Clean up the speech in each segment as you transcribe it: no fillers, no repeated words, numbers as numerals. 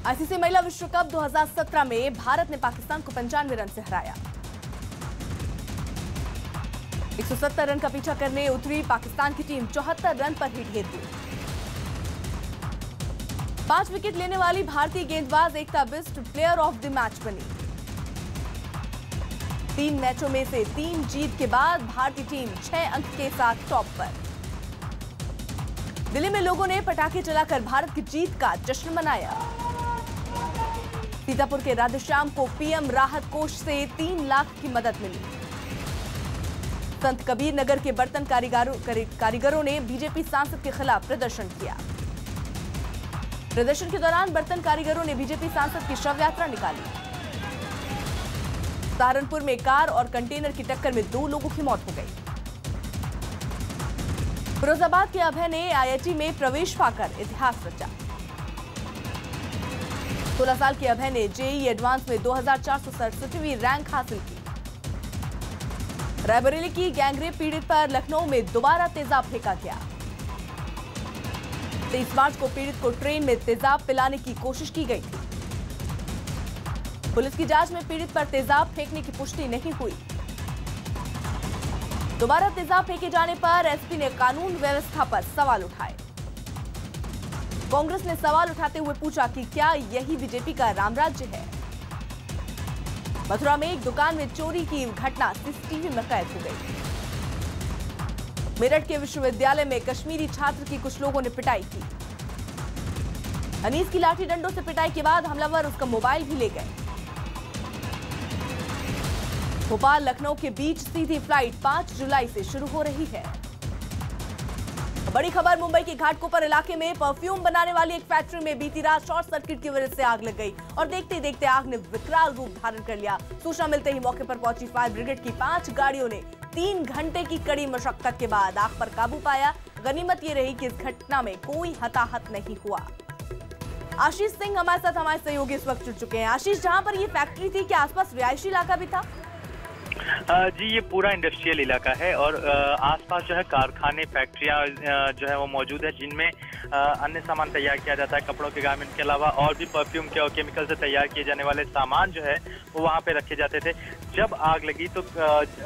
ICC महिला विश्व cup 2017 में भारत ने पाकिस्तान को 95 रन से हराया। 170 रन का पीछा करने उतरी पाकिस्तान की टीम 74 रन पर ही ढेर हुई। 5 विकेट लेने वाली भारतीय गेंदबाज Ekta Bisht player of the match बनी। 3 मैचों में से 3 जीत के बाद भारतीय टीम 6 अंक के साथ टॉप पर। दिल्ली में लोगों ने पटाखे जलाकर भारत की जीत का जश्न मनाया। सीतापुर के राधेश्याम को पीएम राहत कोष से 3 लाख की मदद मिली। संत कबीर नगर के बर्तन कारीगरों ने बीजेपी सांसद के खिलाफ प्रदर्शन किया। प्रदर्शन के दौरान बर्तन कारीगरों ने बीजेपी सांसद की शव यात्रा निकाली। सहारनपुर में कार और कंटेनर की टक्कर में 2 लोगों की मौत हो गई। फिरोजाबाद के अभय ने आईआईटी में प्रवेश पाकर इतिहास रचा। 16 साल के अभय ने जेईई एडवांस में 2467वीं रैंक हासिल की। रायबरेली की गैंगरेप पीड़ित पर लखनऊ में दोबारा तेजाब फेंका गया। 23 मार्च को पीड़ित को ट्रेन में तेजाब पिलाने की कोशिश की गई थी। पुलिस की जांच में पीड़ित पर तेजाब फेंकने की पुष्टि नहीं हुई। दोबारा तेजाब फेंके जाने पर एसपी ने कानून व्यवस्था पर सवाल उठाए। कांग्रेस ने सवाल उठाते हुए पूछा कि क्या यही बीजेपी का रामराज्य है। मथुरा में एक दुकान में चोरी की घटना सीसीटीवी में कैद हो गई। मेरठ के विश्वविद्यालय में कश्मीरी छात्र की कुछ लोगों ने पिटाई की। अनीस की लाठी डंडों से पिटाई के बाद हमलावर उसका मोबाइल भी ले गए। भोपाल लखनऊ के बीच सीधी फ्लाइट 5 जुलाई से शुरू हो रही है। बड़ी खबर, मुंबई के घाटकोपर इलाके में परफ्यूम बनाने वाली एक फैक्ट्री में बीती रात शॉर्ट सर्किट की वजह से आग लग गई और देखते ही देखते आग ने विकराल रूप धारण कर लिया। सूचना मिलते ही मौके पर पहुंची फायर ब्रिगेड की 5 गाड़ियों ने 3 घंटे की कड़ी मशक्कत के बाद आग पर काबू पाया। गनीमत ये रही कि इस घटना में कोई हताहत नहीं हुआ। आशीष सिंह हमारे साथ हमारे सहयोगी इस वक्त जुड़ चुके हैं। आशीष, जहां पर ये फैक्ट्री थी, क्या आसपास रिहायशी इलाका भी था? जी, ये पूरा इंडस्ट्रियल इलाका है और आसपास जो है कारखाने, फैक्ट्रियां जो है वो मौजूद है, जिनमें अन्य सामान तैयार किया जाता है। कपड़ों के गारमेंट के अलावा और भी परफ्यूम के और केमिकल से तैयार किए जाने वाले सामान जो है वो वहाँ पे रखे जाते थे। जब आग लगी तो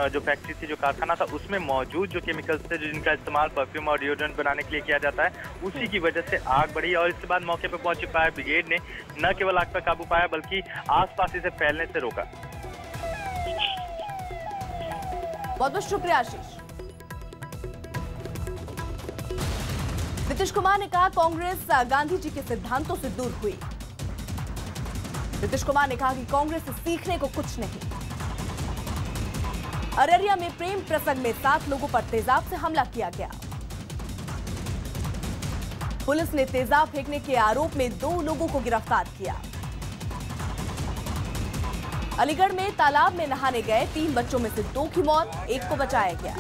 जो फैक्ट्री थी, जो कारखाना था, उसमें मौजूद जो केमिकल्स थे जिनका इस्तेमाल परफ्यूम और डिओड्रेंट बनाने के लिए किया जाता है, उसी की वजह से आग बढ़ी। और इसके बाद मौके पर पहुंची फायर ब्रिगेड ने न केवल आग पर काबू पाया बल्कि आसपास इसे फैलने से रोका। बहुत बहुत शुक्रिया आशीष। नीतीश कुमार ने कहा कांग्रेस गांधी जी के सिद्धांतों से दूर हुई। नीतीश कुमार ने कहा कि कांग्रेस से सीखने को कुछ नहीं। अररिया में प्रेम प्रसंग में 7 लोगों पर तेजाब से हमला किया गया। पुलिस ने तेजाब फेंकने के आरोप में 2 लोगों को गिरफ्तार किया। अलीगढ़ में तालाब में नहाने गए 3 बच्चों में से 2 की मौत, 1 को बचाया गया।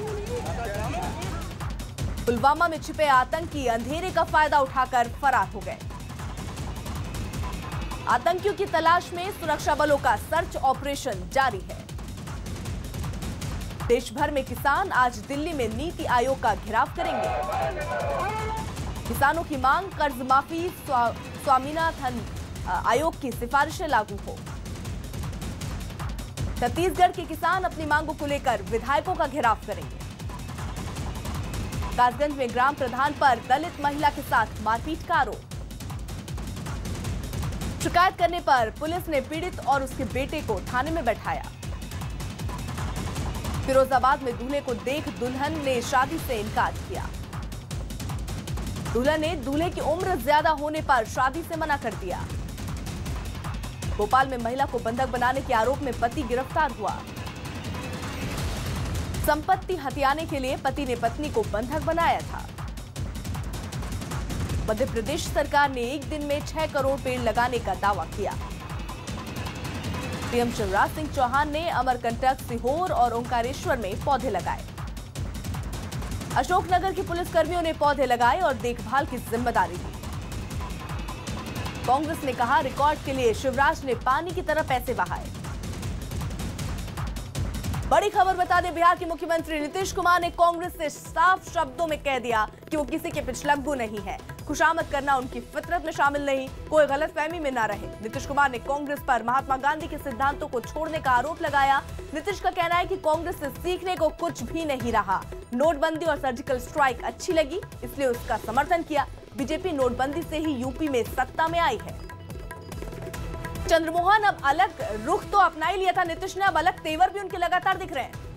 पुलवामा में छिपे आतंकी अंधेरे का फायदा उठाकर फरार हो गए। आतंकियों की तलाश में सुरक्षा बलों का सर्च ऑपरेशन जारी है। देश भर में किसान आज दिल्ली में नीति आयोग का घेराव करेंगे। किसानों की मांग, कर्ज माफी, स्वामीनाथन आयोग की सिफारिशें लागू हो। छत्तीसगढ़ के किसान अपनी मांगों को लेकर विधायकों का घेराव करेंगे। कासगंज में ग्राम प्रधान पर दलित महिला के साथ मारपीट का आरोप। शिकायत करने पर पुलिस ने पीड़ित और उसके बेटे को थाने में बैठाया। फिरोजाबाद में दूल्हे को देख दुल्हन ने शादी से इनकार किया। दुल्हन ने दूल्हे की उम्र ज्यादा होने पर शादी से मना कर दिया। भोपाल में महिला को बंधक बनाने के आरोप में पति गिरफ्तार हुआ। संपत्ति हथियाने के लिए पति ने पत्नी को बंधक बनाया था। मध्य प्रदेश सरकार ने एक दिन में 6 करोड़ पेड़ लगाने का दावा किया। पीएम शिवराज सिंह चौहान ने अमरकंटक, सीहोर और ओंकारेश्वर में पौधे लगाए। अशोकनगर के पुलिसकर्मियों ने पौधे लगाए और देखभाल की जिम्मेदारी ली। कांग्रेस ने कहा रिकॉर्ड के लिए शिवराज ने पानी की तरह पैसे बहाए। बड़ी खबर बता दें, बिहार के मुख्यमंत्री नीतीश कुमार ने कांग्रेस से साफ शब्दों में कह दिया कि वो किसी के पिछलग्गू नहीं है। खुशामद करना उनकी फितरत में शामिल नहीं, कोई गलतफहमी में ना रहे। नीतीश कुमार ने कांग्रेस पर महात्मा गांधी के सिद्धांतों को छोड़ने का आरोप लगाया। नीतीश का कहना है कि कांग्रेस से सीखने को कुछ भी नहीं रहा। नोटबंदी और सर्जिकल स्ट्राइक अच्छी लगी, इसलिए उसका समर्थन किया। बीजेपी नोटबंदी से ही यूपी में सत्ता में आई है। चंद्रमोहन, अब अलग रुख तो अपना ही लिया था नीतीश ने, अब अलग तेवर भी उनके लगातार दिख रहे हैं।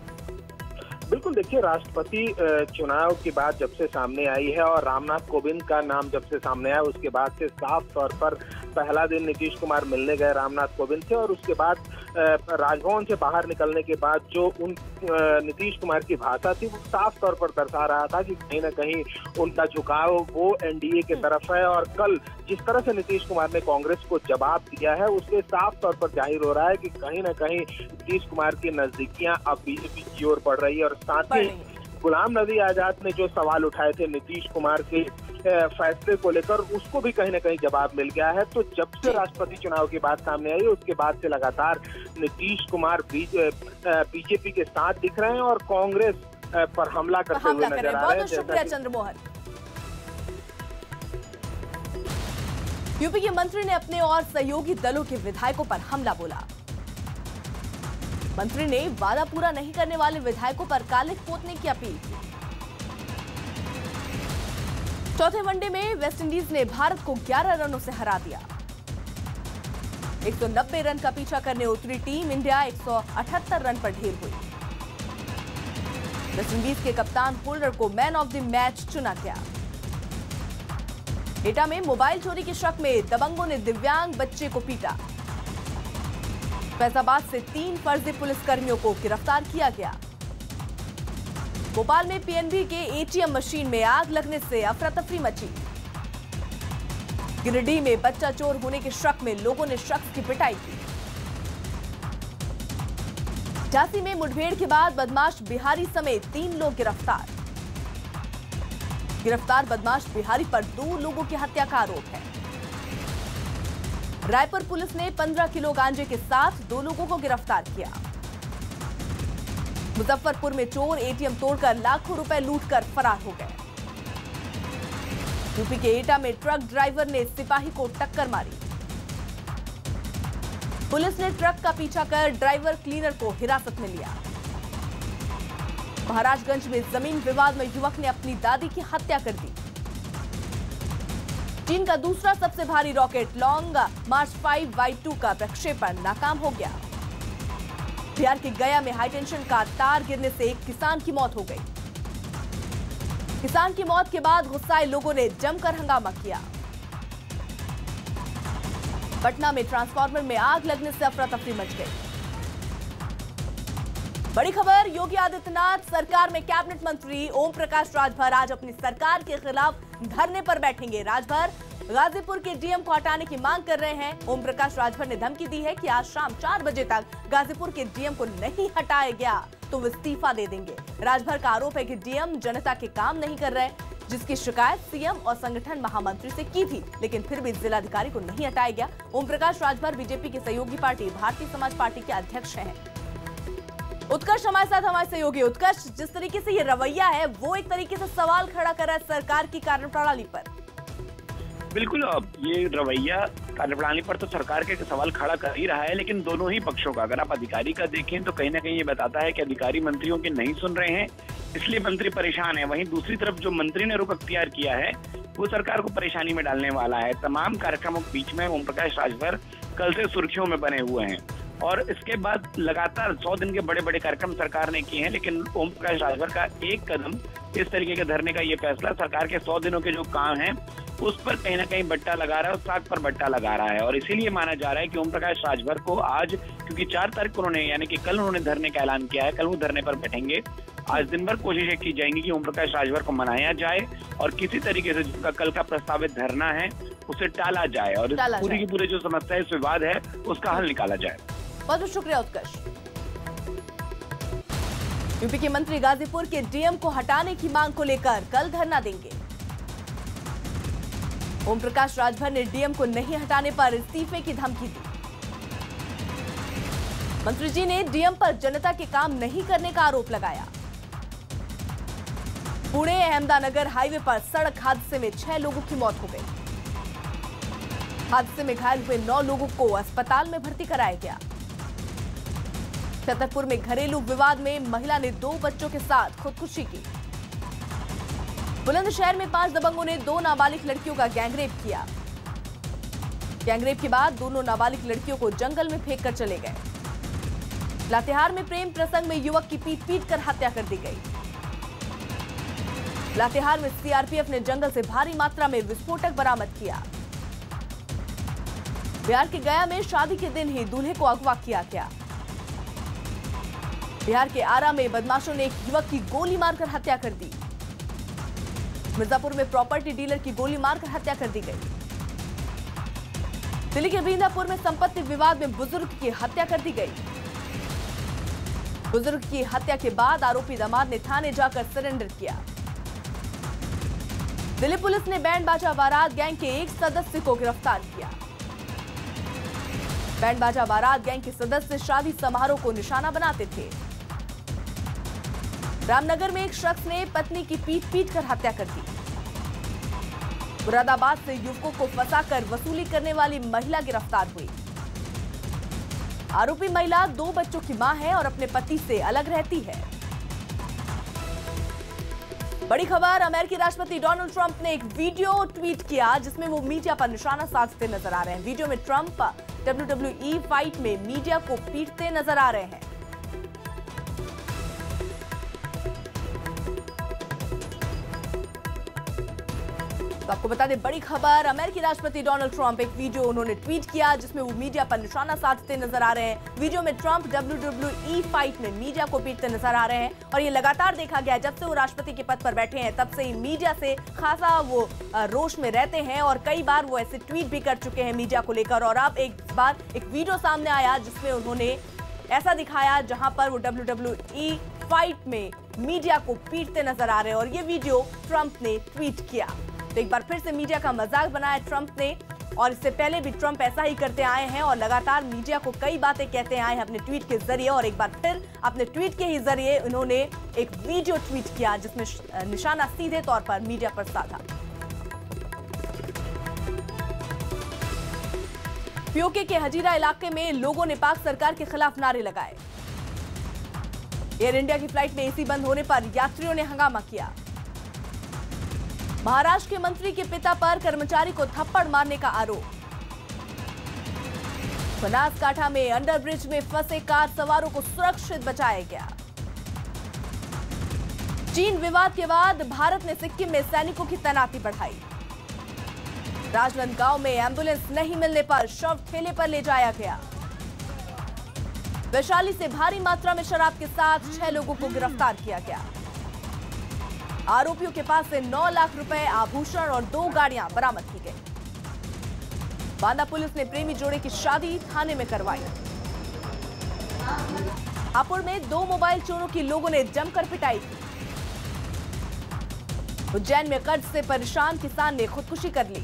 बिल्कुल, देखिए, राष्ट्रपति चुनाव की बात जब से सामने आई है और रामनाथ कोविंद का नाम जब से सामने आया, उसके बाद से साफ तौर पर पहला दिन नीतीश कुमार मिलने गए रामनाथ कोविंद से और उसके बाद राजभवन से बाहर निकलने के बाद जो नीतीश कुमार की भाषा थी वो साफ तौर पर दर्शा रहा था कि कहीं ना कहीं उनका झुकाव वो एनडीए की तरफ है। और कल जिस तरह से नीतीश कुमार ने कांग्रेस को जवाब दिया है उससे साफ तौर पर जाहिर हो रहा है कि कहीं ना कहीं नीतीश कुमार की नजदीकियां अब बीजेपी की ओर बढ़ रही है। और साथ ही गुलाम नबी आजाद ने जो सवाल उठाए थे नीतीश कुमार के फैसले को लेकर, उसको भी कहीं ना कहीं जवाब मिल गया है। तो जब से राष्ट्रपति चुनाव की बात सामने आई उसके बाद से लगातार नीतीश कुमार बीजेपी के साथ दिख रहे हैं और कांग्रेस पर हमला करते हुए नजर आ रहे हैं। बहुत शुक्रिया चंद्रमोहन। यूपी के मंत्री ने अपने और सहयोगी दलों के विधायकों पर हमला बोला। मंत्री ने वादा पूरा नहीं करने वाले विधायकों पर कालिख पोतने की अपील की। चौथे वनडे में वेस्टइंडीज ने भारत को 11 रनों से हरा दिया। 190 रन का पीछा करने उतरी टीम इंडिया 178 रन पर ढेर हुई। वेस्टइंडीज के कप्तान होल्डर को मैन ऑफ द मैच चुना गया। एटा में मोबाइल चोरी के शक में दबंगों ने दिव्यांग बच्चे को पीटा। फैजाबाद से 3 फर्जी पुलिसकर्मियों को गिरफ्तार किया गया। भोपाल में पीएनबी के एटीएम मशीन में आग लगने से अफरा तफरी मची। गिरिडीह में बच्चा चोर होने के शक में लोगों ने शख्स की पिटाई की। झांसी में मुठभेड़ के बाद बदमाश बिहारी समेत 3 लोग गिरफ्तार। गिरफ्तार बदमाश बिहारी पर 2 लोगों की हत्या का आरोप है। रायपुर पुलिस ने 15 किलो गांजे के साथ 2 लोगों को गिरफ्तार किया। मुजफ्फरपुर में चोर एटीएम तोड़कर लाखों रुपए लूटकर फरार हो गए। यूपी के एटा में ट्रक ड्राइवर ने सिपाही को टक्कर मारी। पुलिस ने ट्रक का पीछा कर ड्राइवर क्लीनर को हिरासत में लिया। महाराजगंज में जमीन विवाद में युवक ने अपनी दादी की हत्या कर दी। चीन का दूसरा सबसे भारी रॉकेट लॉन्ग मार्च 5Y2 का प्रक्षेपण नाकाम हो गया। बिहार के गया में हाईटेंशन का तार गिरने से एक किसान की मौत हो गई। किसान की मौत के बाद गुस्साए लोगों ने जमकर हंगामा किया। पटना में ट्रांसफार्मर में आग लगने से अफरा तफरी मच गई। बड़ी खबर, योगी आदित्यनाथ सरकार में कैबिनेट मंत्री ओम प्रकाश राजभर आज अपनी सरकार के खिलाफ धरने पर बैठेंगे। राजभर गाजीपुर के डीएम को हटाने की मांग कर रहे हैं। ओम प्रकाश राजभर ने धमकी दी है कि आज शाम 4 बजे तक गाजीपुर के डीएम को नहीं हटाया गया तो वो इस्तीफा दे देंगे। राजभर का आरोप है कि डीएम जनता के काम नहीं कर रहे, जिसकी शिकायत सीएम और संगठन महामंत्री से की थी, लेकिन फिर भी जिलाधिकारी को नहीं हटाया गया। ओम प्रकाश राजभर बीजेपी की सहयोगी पार्टी भारतीय समाज पार्टी के अध्यक्ष हैं। उत्कर्ष हमारे साथ, हमारे सहयोगी। उत्कर्ष, जिस तरीके से ये रवैया है वो एक तरीके से सवाल खड़ा कर रहा है सरकार की कार्यप्रणाली पर। बिल्कुल, अब ये रवैया कार्यप्रणाली पर तो सरकार के सवाल खड़ा कर ही रहा है, लेकिन दोनों ही पक्षों का अगर आप अधिकारी का देखें तो कहीं ना कहीं ये बताता है कि अधिकारी मंत्रियों के नहीं सुन रहे हैं, इसलिए मंत्री परेशान है। वहीं दूसरी तरफ जो मंत्री ने रुख अख्तियार किया है वो सरकार को परेशानी में डालने वाला है। तमाम कार्यक्रमों के बीच में ओम प्रकाश राजभर कल से सुर्खियों में बने हुए हैं और इसके बाद लगातार 100 दिन के बड़े बड़े कार्यक्रम सरकार ने किए हैं, लेकिन ओम प्रकाश राजभर का एक कदम इस तरीके के धरने का ये फैसला सरकार के 100 दिनों के जो काम हैं उस पर कहीं ना कहीं बट्टा लगा रहा है, उस साग पर बट्टा लगा रहा है। और इसीलिए माना जा रहा है कि ओम प्रकाश राजभर को आज, क्योंकि 4 तारीख को उन्होंने यानी कि कल उन्होंने धरने का ऐलान किया है, कल वो धरने पर बैठेंगे। आज दिन भर कोशिशें की जाएंगी कि ओम प्रकाश राजभर को मनाया जाए और किसी तरीके से जिसका कल का प्रस्तावित धरना है उसे टाला जाए और पूरी की पूरी जो समस्या है, इस विवाद है, उसका हल निकाला जाए। बहुत बहुत शुक्रिया उत्कर्ष। यूपी के मंत्री गाजीपुर के डीएम को हटाने की मांग को लेकर कल धरना देंगे। ओम प्रकाश राजभर ने डीएम को नहीं हटाने पर इस्तीफे की धमकी दी। मंत्री जी ने डीएम पर जनता के काम नहीं करने का आरोप लगाया। पुणे अहमदानगर हाईवे पर सड़क हादसे में 6 लोगों की मौत हो गई। हादसे में घायल हुए 9 लोगों को अस्पताल में भर्ती कराया गया। छतरपुर में घरेलू विवाद में महिला ने 2 बच्चों के साथ खुदकुशी की। बुलंदशहर में 5 दबंगों ने 2 नाबालिग लड़कियों का गैंगरेप किया। गैंगरेप के बाद दोनों नाबालिग लड़कियों को जंगल में फेंककर चले गए। लातेहार में प्रेम प्रसंग में युवक की पीट कर हत्या कर दी गई। लातेहार में सीआरपीएफ ने जंगल से भारी मात्रा में विस्फोटक बरामद किया। बिहार के गया में शादी के दिन ही दूल्हे को अगवा किया गया। बिहार के आरा में बदमाशों ने एक युवक की गोली मारकर हत्या कर दी। मिर्जापुर में प्रॉपर्टी डीलर की गोली मारकर हत्या कर दी गई। दिल्ली के बींदापुर में संपत्ति विवाद में बुजुर्ग की हत्या कर दी गई। बुजुर्ग की हत्या के बाद आरोपी दामाद ने थाने जाकर सरेंडर किया। दिल्ली पुलिस ने बैंड बाजा बारात गैंग के एक सदस्य को गिरफ्तार किया। बैंड बाजा बारात गैंग के सदस्य शादी समारोह को निशाना बनाते थे। रामनगर में एक शख्स ने पत्नी की पीट कर हत्या कर दी। मुरादाबाद से युवकों को फंसाकर वसूली करने वाली महिला गिरफ्तार हुई। आरोपी महिला 2 बच्चों की मां है और अपने पति से अलग रहती है। बड़ी खबर, अमेरिकी राष्ट्रपति डोनाल्ड ट्रंप ने एक वीडियो ट्वीट किया जिसमें वो मीडिया पर निशाना साधते नजर आ रहे हैं। वीडियो में ट्रंप WWE फाइट में मीडिया को पीटते नजर आ रहे हैं। तो आपको बता दें, बड़ी खबर, अमेरिकी राष्ट्रपति डोनाल्ड ट्रंप एक वीडियो उन्होंने ट्वीट किया जिसमें वो मीडिया पर निशाना साधते नजर आ रहे हैं। वीडियो में ट्रंप WWE फाइट में मीडिया को पीटते नजर आ रहे हैं और ये लगातार देखा गया जब से वो राष्ट्रपति के पद पर बैठे हैं तब से ही मीडिया से खासा वो रोष में रहते हैं और कई बार वो ऐसे ट्वीट भी कर चुके हैं मीडिया को लेकर। और अब एक बार एक वीडियो सामने आया जिसमें उन्होंने ऐसा दिखाया जहां पर वो WWE फाइट में मीडिया को पीटते नजर आ रहे हैं और ये वीडियो ट्रंप ने ट्वीट किया। तो एक बार फिर से मीडिया का मजाक बनाया ट्रंप ने और इससे पहले भी ट्रंप ऐसा ही करते आए हैं और लगातार मीडिया को कई बातें कहते आए हैं अपने ट्वीट के जरिए। और एक बार फिर अपने ट्वीट के ही जरिए उन्होंने एक वीडियो ट्वीट किया जिसमें निशाना सीधे तौर पर मीडिया पर साधा। पीओके के हजीरा इलाके में लोगों ने पाक सरकार के खिलाफ नारे लगाए। एयर इंडिया की फ्लाइट में एसी बंद होने पर यात्रियों ने हंगामा किया। महाराष्ट्र के मंत्री के पिता पर कर्मचारी को थप्पड़ मारने का आरोप। बनासकांठा में अंडरब्रिज में फंसे कार सवारों को सुरक्षित बचाया गया। चीन विवाद के बाद भारत ने सिक्किम में सैनिकों की तैनाती बढ़ाई। राजनांदगांव में एम्बुलेंस नहीं मिलने पर शव ठेले पर ले जाया गया। वैशाली से भारी मात्रा में शराब के साथ 6 लोगों को गिरफ्तार किया गया। आरोपियों के पास से 9 लाख रुपए, आभूषण और 2 गाड़ियां बरामद की गई। बांदा पुलिस ने प्रेमी जोड़े की शादी थाने में करवाई। हापुड़ में 2 मोबाइल चोरों की लोगों ने जमकर पिटाई की। उज्जैन में कर्ज से परेशान किसान ने खुदकुशी कर ली।